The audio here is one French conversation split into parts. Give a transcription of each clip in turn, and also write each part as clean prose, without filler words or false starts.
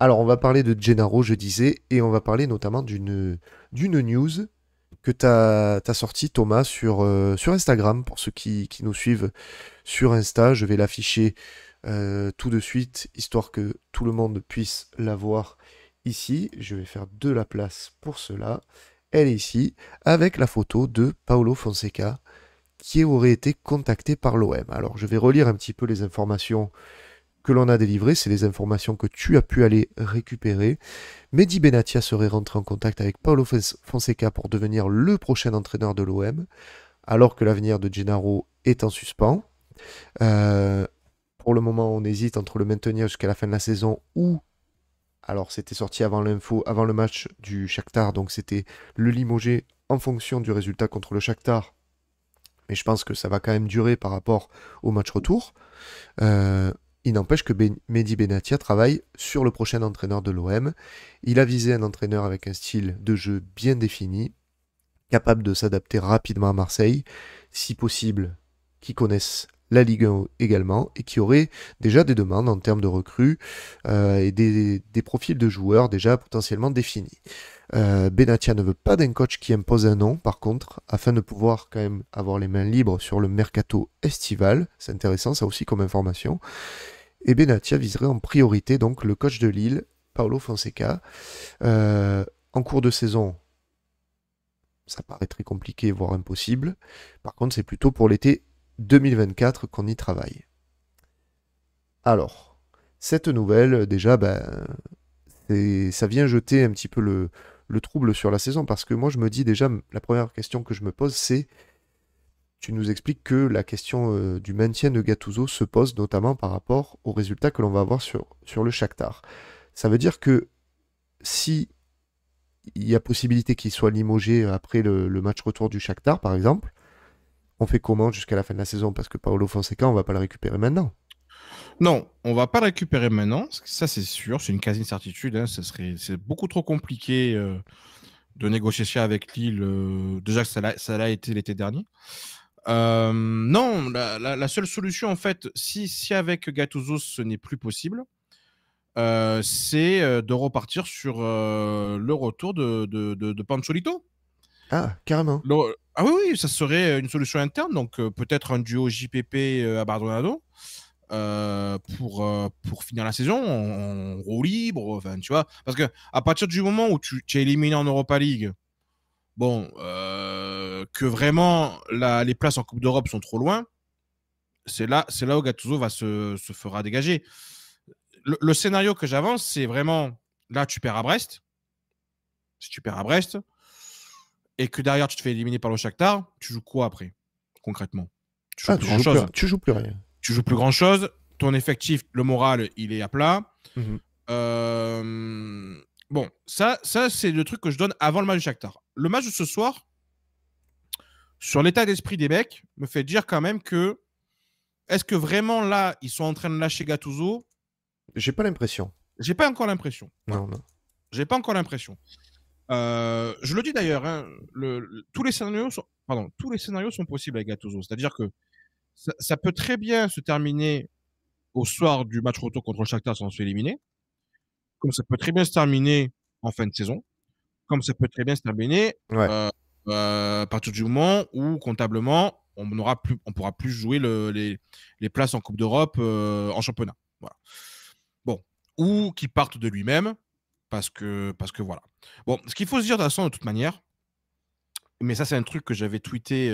Alors, on va parler de Gennaro, je disais, et on va parler notamment d'une news que tu as sortie, Thomas, sur Instagram. Pour ceux qui nous suivent sur Insta, je vais l'afficher tout de suite, histoire que tout le monde puisse la voir ici. Je vais faire de la place pour cela. Elle est ici, avec la photo de Paulo Fonseca, qui aurait été contacté par l'OM. Alors, je vais relire un petit peu les informations que l'on a délivrées. C'est les informations que tu as pu aller récupérer. Mehdi Benatia serait rentré en contact avec Paulo Fonseca pour devenir le prochain entraîneur de l'OM, alors que l'avenir de Gennaro est en suspens. Euh, pour le moment, on hésite entre le maintenir jusqu'à la fin de la saison ou, alors c'était sorti avant l'info, avant le match du Shakhtar, donc c'était le limoger en fonction du résultat contre le Shakhtar. Mais je pense que ça va quand même durer par rapport au match retour. Euh, il n'empêche que Mehdi Benatia travaille sur le prochain entraîneur de l'OM. Il a visé un entraîneur avec un style de jeu bien défini, capable de s'adapter rapidement à Marseille, si possible, qui connaissent la Ligue 1 également, et qui aurait déjà des demandes en termes de recrues et des profils de joueurs déjà potentiellement définis. Benatia ne veut pas d'un coach qui impose un nom, par contre, afin de pouvoir quand même avoir les mains libres sur le mercato estival. C'est intéressant, ça aussi comme information. Et Benatia viserait en priorité donc le coach de Lille, Paulo Fonseca. En cours de saison, ça paraît très compliqué, voire impossible. Par contre, c'est plutôt pour l'été 2024 qu'on y travaille. Alors, cette nouvelle, déjà, ben, ça vient jeter un petit peu le trouble sur la saison, parce que moi, je me dis déjà, la première question que je me pose, c'est, tu nous expliques que la question du maintien de Gattuso se pose notamment par rapport aux résultats que l'on va avoir sur le Shakhtar. Ça veut dire que si il y a possibilité qu'il soit limogé après le match retour du Shakhtar, par exemple, on fait comment jusqu'à la fin de la saison? Parce que Paolo Fonseca, on va pas le récupérer maintenant. Non, on va pas le récupérer maintenant. Ça, c'est sûr. C'est une quasi-certitude. Hein. C'est beaucoup trop compliqué de négocier ça avec Lille. Déjà que ça l'a été l'été dernier. Non, la seule solution, en fait, si avec Gattuso, ce n'est plus possible, c'est de repartir sur le retour de Pancholito. Ah, carrément. Ah oui, oui, ça serait une solution interne. Donc, peut-être un duo JPP à Bardonado. Pour finir la saison en roue libre, enfin, tu vois. Parce que à partir du moment où tu es éliminé en Europa League, bon, que vraiment les places en Coupe d'Europe sont trop loin, c'est là où Gattuso se fera dégager. Le scénario que j'avance, c'est vraiment là, tu perds à Brest. Si tu perds à Brest et que derrière tu te fais éliminer par le Shakhtar, tu joues quoi après, concrètement? Tu joues Ah, plus grand chose. tu joues plus rien. Tu joues plus grand chose. Ton effectif, le moral, il est à plat. Mhm. Bon, ça c'est le truc que je donne avant le match du Shakhtar. Le match de ce soir, sur l'état d'esprit des mecs, me fait dire quand même que est-ce que vraiment là, ils sont en train de lâcher Gattuso? J'ai pas l'impression. J'ai pas encore l'impression. Voilà. Non, non. J'ai pas encore l'impression. Je le dis d'ailleurs, hein, tous les scénarios sont possibles avec Gattuso. C'est-à-dire que ça peut très bien se terminer au soir du match retour contre le Shakhtar sans se faire éliminer, comme ça peut très bien se terminer en fin de saison, comme ça peut très bien se terminer Ouais. euh, à partir du moment où, comptablement, on pourra plus jouer les places en Coupe d'Europe en championnat. Voilà. Bon. Ou qu'il parte de lui-même, parce que voilà. Bon, ce qu'il faut se dire de toute manière, mais ça, c'est un truc que j'avais tweeté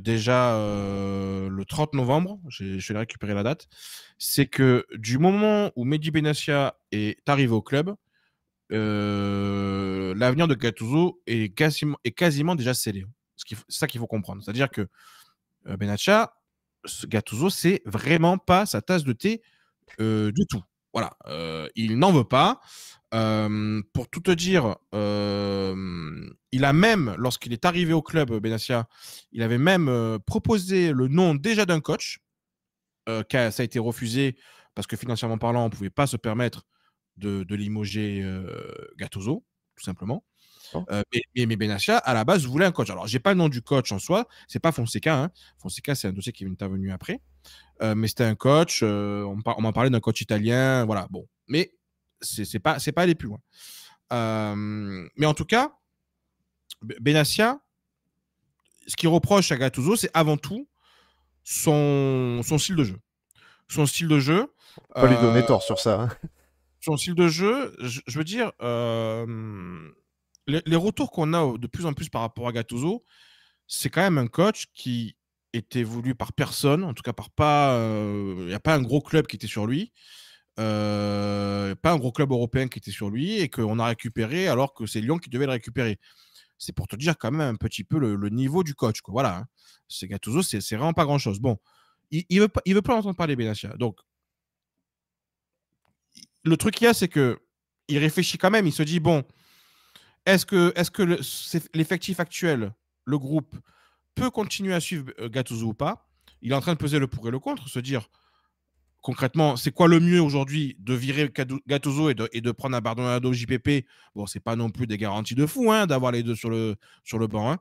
déjà le 30 novembre, je vais récupérer la date, c'est que du moment où Mehdi Benassia est arrivé au club, l'avenir de Gattuso est quasiment déjà scellé. C'est ça qu'il faut comprendre. C'est-à-dire que Benassia, Gattuso, c'est vraiment pas sa tasse de thé du tout. Voilà, il n'en veut pas. Pour tout te dire, il a même, lorsqu'il est arrivé au club, Benassia, il avait même proposé le nom déjà d'un coach, ça a été refusé parce que financièrement parlant, on ne pouvait pas se permettre de limoger Gattuso, tout simplement. Oh. Mais Benassia, à la base, voulait un coach. Alors, j'ai pas le nom du coach en soi, c'est pas Fonseca. Hein. Fonseca, c'est un dossier qui est intervenu après. Mais c'était un coach, on m'a parlé d'un coach italien, voilà, bon. Mais c'est pas aller plus loin. Mais en tout cas, Benassia, ce qu'il reproche à Gattuso, c'est avant tout son style de jeu. Son style de jeu. Pas lui donner tort sur ça. Hein. Son style de jeu, je veux dire, les retours qu'on a de plus en plus par rapport à Gattuso, c'est quand même un coach qui était voulu par personne, en tout cas par pas. Il n'y a pas un gros club qui était sur lui. Pas un gros club européen qui était sur lui et qu'on a récupéré alors que c'est Lyon qui devait le récupérer. C'est pour te dire quand même un petit peu le niveau du coach. Quoi. Voilà. Hein. C'est Gattuso, c'est vraiment pas grand-chose. Bon, il veut pas entendre parler Benassia. Donc, le truc qu'il y a, c'est que il réfléchit quand même. Il se dit, bon, est-ce que l'effectif actuel, le groupe, peut continuer à suivre Gattuso ou pas? Il est en train de peser le pour et le contre, se dire, concrètement, c'est quoi le mieux aujourd'hui de virer Gattuso et de prendre un Bernardo JPP? Bon, c'est pas non plus des garanties de fou hein, d'avoir les deux sur le banc. Hein.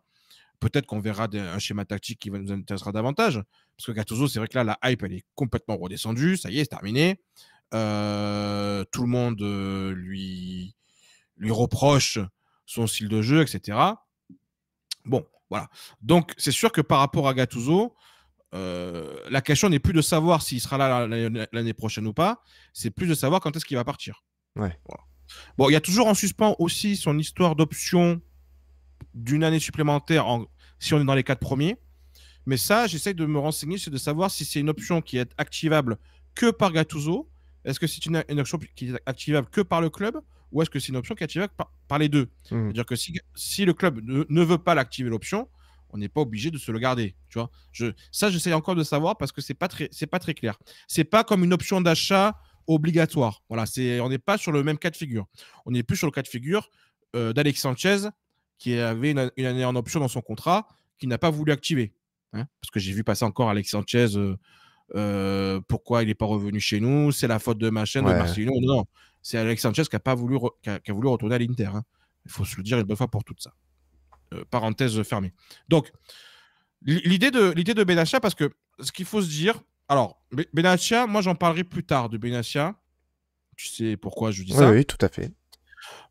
Peut-être qu'on verra un schéma tactique qui nous intéressera davantage. Parce que Gattuso, c'est vrai que là, la hype, elle est complètement redescendue. Ça y est, c'est terminé. Tout le monde lui reproche son style de jeu, etc. Bon, voilà. Donc, c'est sûr que par rapport à Gattuso, la question n'est plus de savoir s'il sera là l'année prochaine ou pas, c'est plus de savoir quand est-ce qu'il va partir. Ouais. Voilà. Bon, il y a toujours en suspens aussi son histoire d'option d'une année supplémentaire si on est dans les 4 premiers. Mais ça, j'essaie de me renseigner, c'est de savoir si c'est une option qui est activable que par Gattuso. Est-ce que c'est une option qui est activable que par le club ou est-ce que c'est une option qui est activable par les deux? C'est-à-dire que si le club ne veut pas l'activer l'option, on n'est pas obligé de se le garder. Tu vois ça, j'essaie encore de savoir parce que c'est pas très clair. C'est pas comme une option d'achat obligatoire. Voilà, on n'est pas sur le même cas de figure. On est plus sur le cas de figure d'Alex Sanchez qui avait une année en option dans son contrat qui n'a pas voulu activer. Hein, parce que j'ai vu passer encore Alex Sanchez. Pourquoi il n'est pas revenu chez nous? C'est la faute de machin, de Marcelino. Non, c'est Alex Sanchez qui a voulu retourner à l'Inter. Hein. Il faut se le dire une bonne fois pour toutes ça. Parenthèse fermée. Donc, l'idée de Benassia, parce que ce qu'il faut se dire, alors, Benassia, moi j'en parlerai plus tard de Benassia. Tu sais pourquoi je dis ça? Oui, tout à fait.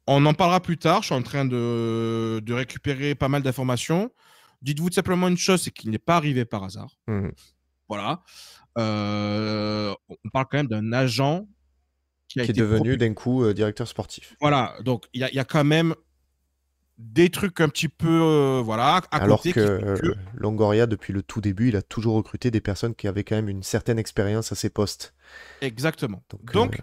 On en parlera plus tard. Je suis en train de récupérer pas mal d'informations. Dites-vous simplement une chose, c'est qu'il n'est pas arrivé par hasard. Voilà. On parle quand même d'un agent qui est devenu d'un coup directeur sportif. Voilà, donc il y a quand même des trucs un petit peu voilà à alors côté que Longoria, depuis le tout début, il a toujours recruté des personnes qui avaient quand même une certaine expérience à ces postes. Exactement. Donc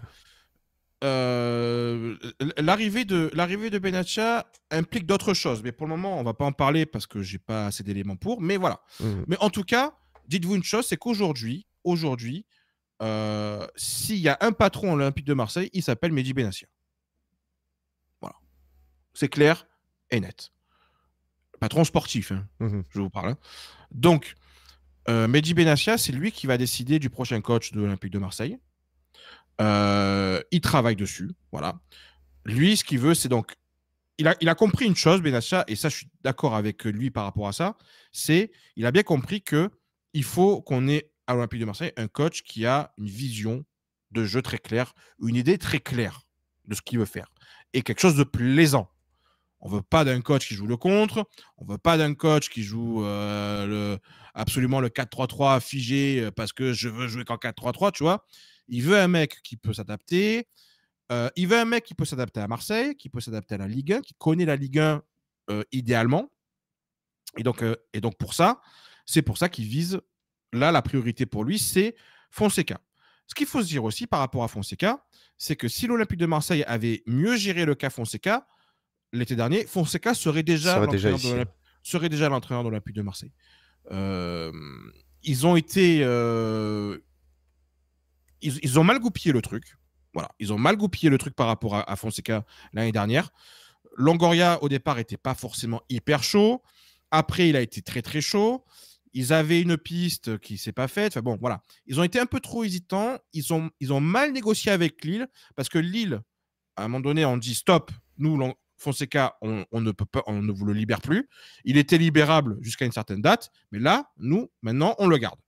l'arrivée de Benassia implique d'autres choses, mais pour le moment on va pas en parler parce que j'ai pas assez d'éléments pour, mais voilà. Mais en tout cas, dites-vous une chose, c'est qu'aujourd'hui, s'il y a un patron à l'Olympique de Marseille, il s'appelle Mehdi Benassia. Voilà. C'est clair et net. Patron sportif, hein, je vous parle. Hein. Donc, Mehdi Benassia, c'est lui qui va décider du prochain coach de l'Olympique de Marseille. Il travaille dessus, voilà. Lui, ce qu'il veut, c'est donc... Il a compris une chose, Benassia, et ça, je suis d'accord avec lui par rapport à ça, c'est il a bien compris qu'il faut qu'on ait à l'Olympique de Marseille un coach qui a une vision de jeu très claire, une idée très claire de ce qu'il veut faire, et quelque chose de plaisant. On ne veut pas d'un coach qui joue le contre, on ne veut pas d'un coach qui joue absolument le 4-3-3 figé parce que je veux jouer qu'en 4-3-3, tu vois. Il veut un mec qui peut s'adapter, il veut un mec qui peut s'adapter à Marseille, qui peut s'adapter à la Ligue 1, qui connaît la Ligue 1 idéalement. Et donc c'est pour ça qu'il vise, là, la priorité pour lui, c'est Fonseca. Ce qu'il faut se dire aussi par rapport à Fonseca, c'est que si l'Olympique de Marseille avait mieux géré le cas Fonseca, l'été dernier, Fonseca serait déjà l'entraîneur de l'Olympique de Marseille. Ils ont été... Ils ont mal goupillé le truc. Voilà, ils ont mal goupillé le truc par rapport à Fonseca l'année dernière. Longoria, au départ, n'était pas forcément hyper chaud. Après, il a été très, très chaud. Ils avaient une piste qui ne s'est pas faite. Enfin bon, voilà. Ils ont été un peu trop hésitants. Ils ont mal négocié avec Lille parce que Lille, à un moment donné, on dit stop. Nous, Fonseca, on ne peut pas, on ne vous le libère plus. Il était libérable jusqu'à une certaine date. Mais là, nous, maintenant, on le garde.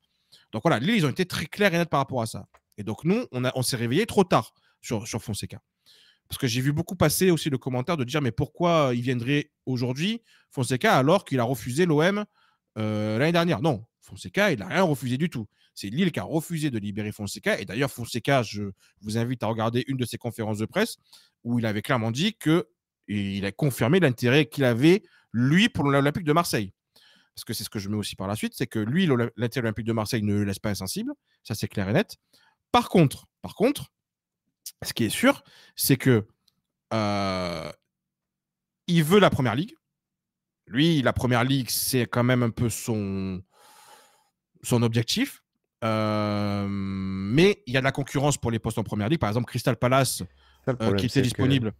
Donc voilà, Lille, ils ont été très clairs et nets par rapport à ça. Et donc, nous, on s'est réveillé trop tard sur Fonseca. Parce que j'ai vu beaucoup passer aussi le commentaire de dire mais pourquoi il viendrait aujourd'hui, Fonseca, alors qu'il a refusé l'OM l'année dernière. Non, Fonseca, il n'a rien refusé du tout. C'est Lille qui a refusé de libérer Fonseca. Et d'ailleurs, Fonseca, je vous invite à regarder une de ses conférences de presse où il avait clairement dit qu'il a confirmé l'intérêt qu'il avait, lui, pour l'Olympique de Marseille. Parce que c'est ce que je mets aussi par la suite, c'est que lui, l'intérêt olympique de Marseille ne le laisse pas insensible. Ça, c'est clair et net. Par contre, ce qui est sûr, c'est que il veut la première ligue. Lui, la première ligue, c'est quand même un peu son objectif. Mais il y a de la concurrence pour les postes en première ligue. Par exemple, Crystal Palace, qui était disponible,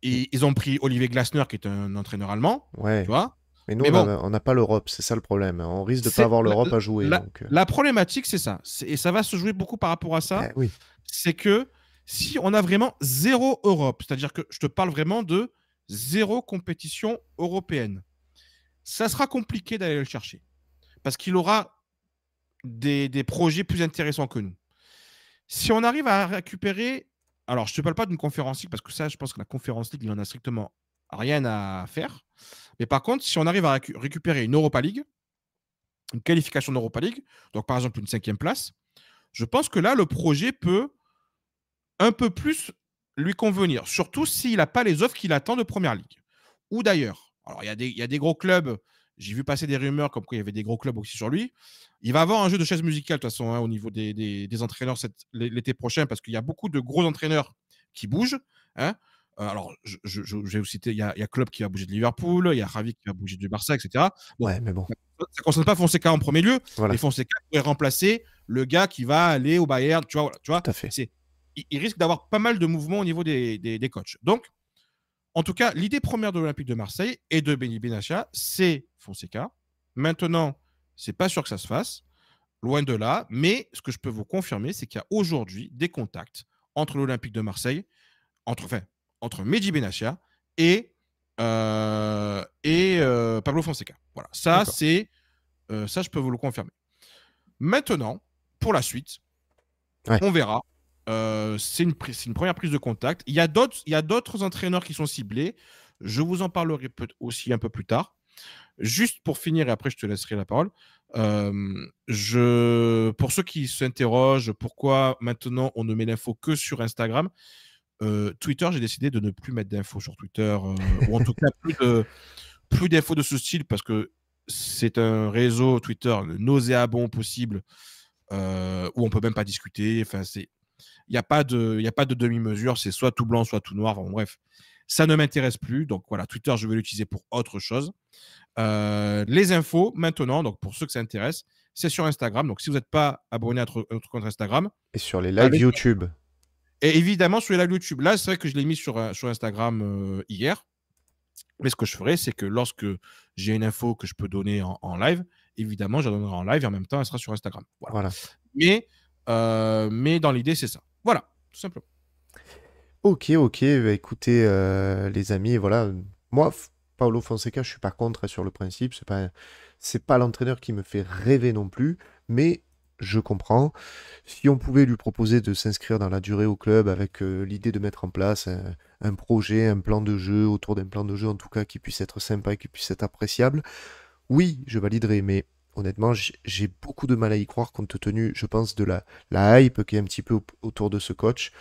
ils ont pris Olivier Glasner, qui est un entraîneur allemand. Ouais. Tu vois, mais nous, on n'a pas l'Europe, c'est ça le problème. On risque de ne pas avoir l'Europe à jouer. La problématique, c'est ça. Et ça va se jouer beaucoup par rapport à ça. Oui. C'est que si on a vraiment zéro Europe, c'est-à-dire que je te parle vraiment de zéro compétition européenne, ça sera compliqué d'aller le chercher. Parce qu'il aura des projets plus intéressants que nous. Si on arrive à récupérer... Alors, je ne te parle pas d'une conférence ligue, parce que ça, je pense que la conférence ligue, il n'en a strictement rien à faire. Mais par contre, si on arrive à récupérer une Europa League, une qualification d'Europa League, donc par exemple une 5e place, je pense que là, le projet peut un peu plus lui convenir, surtout s'il n'a pas les offres qu'il attend de Première Ligue. Ou d'ailleurs, alors il y a des gros clubs, j'ai vu passer des rumeurs comme quoi il y avait des gros clubs aussi sur lui. Il va avoir un jeu de chaise musicale de toute façon au niveau des entraîneurs l'été prochain, parce qu'il y a beaucoup de gros entraîneurs qui bougent. Alors, je vais vous citer, il y a Klopp qui va bouger de Liverpool, il y a Ravi qui va bouger du Barça, etc. Bon, ouais, mais bon. Ça ne concerne pas Fonseca en premier lieu, mais Fonseca pourrait remplacer le gars qui va aller au Bayern. Tu vois. Tout à fait. Il risque d'avoir pas mal de mouvements au niveau des coachs. Donc, en tout cas, l'idée première de l'Olympique de Marseille et de Mehdi Benatia, c'est Fonseca. Maintenant, c'est pas sûr que ça se fasse, loin de là, mais ce que je peux vous confirmer, c'est qu'il y a aujourd'hui des contacts entre l'Olympique de Marseille, entre Mehdi Benatia et Pablo Fonseca. Voilà, ça, je peux vous le confirmer. Maintenant, pour la suite, on verra. C'est une première prise de contact. Il y a d'autres entraîneurs qui sont ciblés. Je vous en parlerai aussi un peu plus tard. Juste pour finir, et après je te laisserai la parole. Pour ceux qui s'interrogent pourquoi maintenant on ne met l'info que sur Instagram, Twitter, j'ai décidé de ne plus mettre d'infos sur Twitter, ou en tout cas plus d'infos de ce style, parce que c'est un réseau Twitter nauséabond possible, où on peut même pas discuter. Enfin, il n'y a pas de demi-mesure, c'est soit tout blanc, soit tout noir. Enfin, bref, ça ne m'intéresse plus. Donc voilà, Twitter, je vais l'utiliser pour autre chose. Les infos, maintenant, donc pour ceux que ça intéresse, c'est sur Instagram. Donc si vous n'êtes pas abonné à notre compte Instagram. Et sur les lives YouTube. Et évidemment, sur les lives YouTube. Là, c'est vrai que je l'ai mis sur Instagram hier. Mais ce que je ferai, c'est que lorsque j'ai une info que je peux donner en live, évidemment, je la donnerai en live et en même temps, elle sera sur Instagram. Voilà. Mais dans l'idée, c'est ça. Voilà, tout simplement. Ok. Bah, écoutez, les amis, voilà. Moi, Paulo Fonseca, je suis pas contre sur le principe. C'est pas l'entraîneur qui me fait rêver non plus, mais je comprends. Si on pouvait lui proposer de s'inscrire dans la durée au club avec l'idée de mettre en place un projet, un plan de jeu, autour d'un plan de jeu en tout cas qui puisse être sympa et qui puisse être appréciable, oui, je validerai, mais honnêtement, j'ai beaucoup de mal à y croire compte tenu, je pense, de la hype qui est un petit peu autour de ce coach.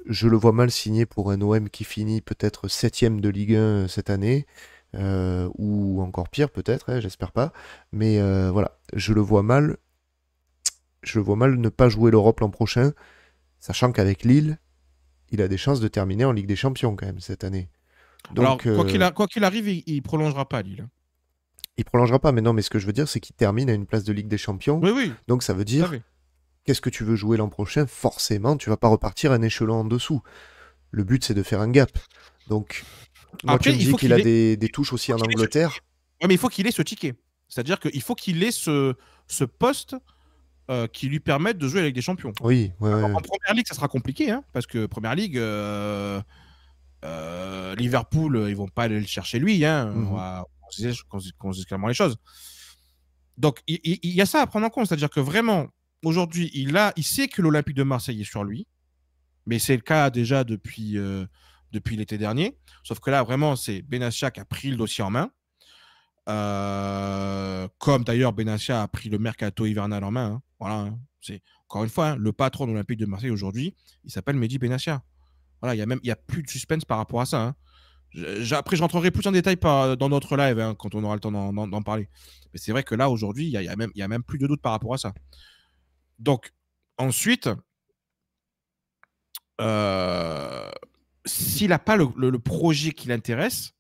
Je le vois mal signer pour un OM qui finit peut-être 7ème de Ligue 1 cette année, ou encore pire peut-être, j'espère pas. Mais voilà, je le vois mal ne pas jouer l'Europe l'an prochain, sachant qu'avec Lille, il a des chances de terminer en Ligue des Champions quand même cette année. Donc, alors, quoi qu'il arrive, il prolongera pas Lille. Il prolongera pas, mais non, mais ce que je veux dire, c'est qu'il termine à une place de Ligue des Champions. Oui. Donc ça veut dire, qu'est-ce que tu veux jouer l'an prochain? Forcément, tu vas pas repartir un échelon en dessous. Le but, c'est de faire un gap. Donc, moi, après, tu me dis qu'il a des touches aussi en Angleterre. Oui, mais il faut qu'il ait ce ticket. C'est-à-dire qu'il faut qu'il ait ce poste qui lui permette de jouer avec des champions. Oui, En Première Ligue, ça sera compliqué, parce que Première Ligue, Liverpool, ils vont pas aller le chercher lui. On va se dise clairement les choses. Donc, il y a ça à prendre en compte. C'est-à-dire que vraiment, aujourd'hui, il sait que l'Olympique de Marseille est sur lui. Mais c'est le cas déjà depuis depuis l'été dernier. Sauf que là, vraiment, c'est Benassia qui a pris le dossier en main. Comme d'ailleurs Benassia a pris le mercato hivernal en main. Hein. Voilà, hein. C'est encore une fois, hein, le patron de l'Olympique de Marseille aujourd'hui, il s'appelle Mehdi Benassia. Voilà, il y a plus de suspense par rapport à ça. Hein. Après, je rentrerai plus en détail dans notre live hein, quand on aura le temps d'en parler. Mais c'est vrai que là, aujourd'hui, il y a même plus de doute par rapport à ça. Donc, ensuite, s'il n'a pas le projet qui l'intéresse,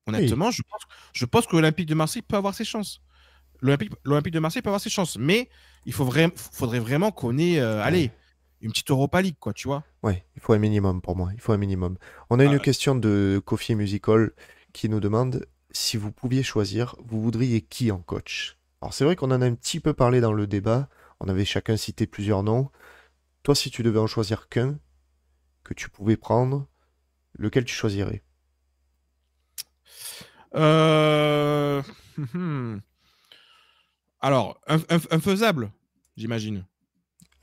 Oui, honnêtement, je pense que l'Olympique de Marseille peut avoir ses chances. L'Olympique de Marseille peut avoir ses chances, mais faudrait vraiment qu'on ait, allez, ouais. une petite Europa League, quoi, tu vois. Ouais, il faut un minimum pour moi. Il faut un minimum. On a une Euh, question de Coffee Musical qui nous demande si vous pouviez choisir, vous voudriez qui en coach? Alors c'est vrai qu'on en a un petit peu parlé dans le débat. On avait chacun cité plusieurs noms. Toi, si tu devais en choisir qu'un que tu pouvais prendre, lequel tu choisirais? euh, Alors, infaisable, j'imagine.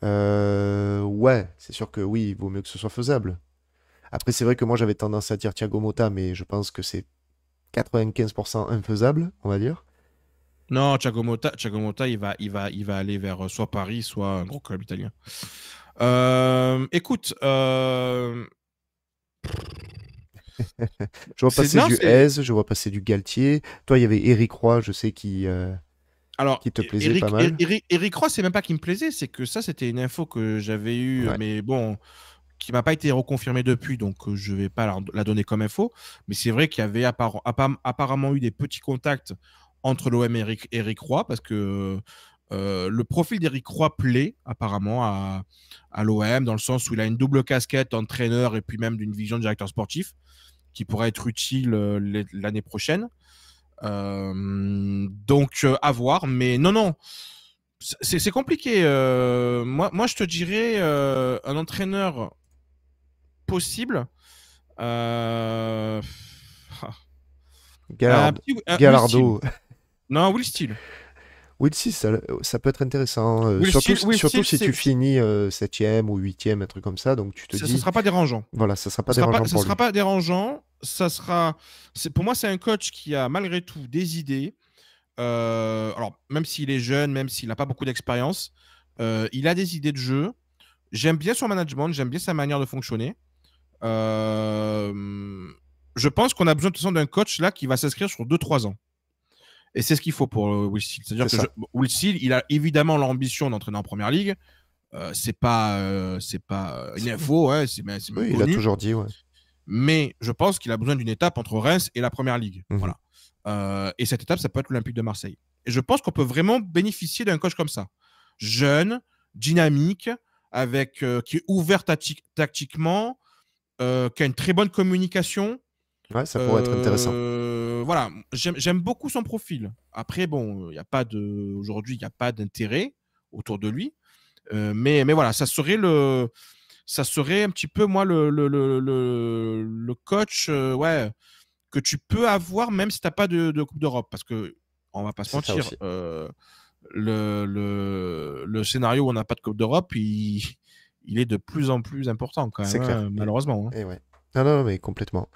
Ouais, c'est sûr que oui, il vaut mieux que ce soit faisable. Après, c'est vrai que moi j'avais tendance à dire Thiago Motta, mais je pense que c'est 95% infaisable, on va dire. Non, Thiago Motta, il va aller vers soit Paris, soit un gros club italien. Écoute, Je vois passer non, du c'est. Hez, je vois passer du Galtier. Toi, il y avait Eric Roy, je sais, Alors, qui te plaisait pas mal. Eric Roy, c'est même pas qu'il me plaisait, c'est que ça, c'était une info que j'avais eue, Ouais. mais bon, qui m'a pas été reconfirmée depuis, donc je vais pas la donner comme info. Mais c'est vrai qu'il y avait apparemment eu des petits contacts entre l'OM et Eric Roy, parce que le profil d'Eric Roy plaît apparemment à l'OM, dans le sens où il a une double casquette entraîneur et puis même d'une vision de directeur sportif, qui pourrait être utile l'année prochaine. Donc, à voir. Mais non, non, c'est compliqué. Moi, je te dirais un entraîneur possible. Euh... Un Gallard... petit Will Steele. Gallardo. Non, Will Steele. Oui, si, ça peut être intéressant. Will Surtout Steele, si tu finis septième ou huitième, un truc comme ça. Donc tu te ça dis, sera pas dérangeant. voilà, ça sera pas dérangeant Ça pour sera lui. pas dérangeant. Pour moi, c'est un coach qui a malgré tout des idées. Alors, même s'il est jeune, même s'il n'a pas beaucoup d'expérience, il a des idées de jeu. J'aime bien son management, j'aime bien sa manière de fonctionner. Je pense qu'on a besoin de toute façon d'un coach là qui va s'inscrire sur 2-3 ans. Et c'est ce qu'il faut pour Will Steele. C'est C'est-à-dire que ça. Will Steele, il a évidemment l'ambition d'entraîner en première ligue. C'est pas une info, ouais, c'est même Oui, il a connu. toujours dit, ouais. Mais je pense qu'il a besoin d'une étape entre Reims et la première ligue. Mhm. Voilà. Et cette étape, ça peut être l'Olympique de Marseille. Et je pense qu'on peut vraiment bénéficier d'un coach comme ça. Jeune, dynamique, qui est ouvert tactiquement, qui a une très bonne communication. Ouais, ça pourrait être intéressant. Voilà, j'aime beaucoup son profil. Après, bon, aujourd'hui, il n'y a pas d'intérêt autour de lui. Mais voilà, ça serait un petit peu, moi, le coach ouais, que tu peux avoir même si tu n'as pas de Coupe d'Europe. Parce que, on va pas se C'est ça mentir, aussi. le scénario où on n'a pas de Coupe d'Europe, il est de plus en plus important quand C'est même, clair. hein, malheureusement. Hein. Et ouais. Non, non, mais complètement.